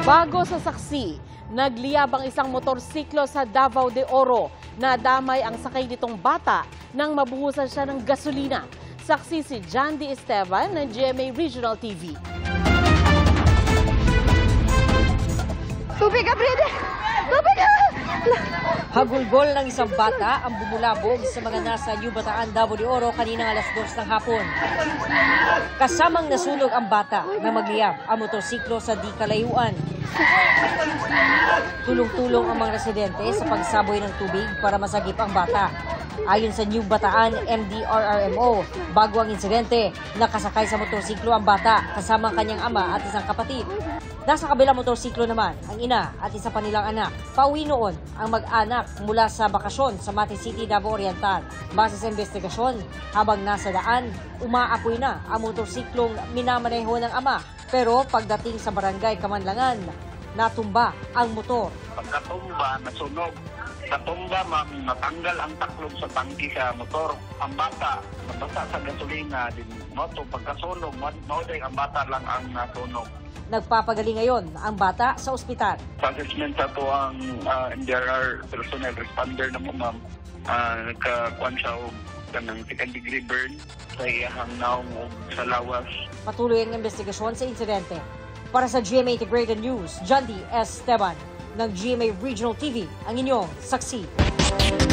Bago sa saksi, nagliyab ang isang motorsiklo sa Davao de Oro. Nadamay ang sakay nitong bata nang mabuhusan siya ng gasolina. Saksi si John D. Esteban ng GMA Regional TV. Tubig ka, Brede! Tubig ka! Hagulgol ng isang bata ang bumulabog sa mga nasa New Bataan, Davao de Oro kaninang alas 2 ng hapon. Kasamang nasunog ang bata na magliyab ang motorsiklo sa di kalayuan. Tulong-tulong ang mga residente sa pagsaboy ng tubig para masagip ang bata. Ayon sa New Bataan MDRRMO, bago ang insidente, nakasakay sa motorsiklo ang bata kasama ang kanyang ama at isang kapatid. Nasa kabilang motorsiklo naman ang ina at isa pa nilang anak. Pauwi noon ang mag-anak mula sa bakasyon sa Mati City, Davao Oriental. Base sa investigasyon, habang nasa daan, umaapoy na ang motorsiklong minamaneho ng ama. Pero pagdating sa barangay Kamanlangan, natumba ang motor. Pagkatumba, nasunog. Katumba, natanggal ang taklog sa tangki sa motor. Ang bata, nabasa sa gasolina. Pagkasunog, ang bata lang ang nasunog. Nagpapagaling ngayon ang bata sa ospital. Sa assessment sa ito ang NDRR personnel responder na mo, ma'am. Nagkakuan siya o ng second degree burn sa iyahang naong sa lawas. Patuloy ang investigasyon sa insidente. Para sa GMA Integrated News, John D. Esteban ng GMA Regional TV, ang inyong saksi.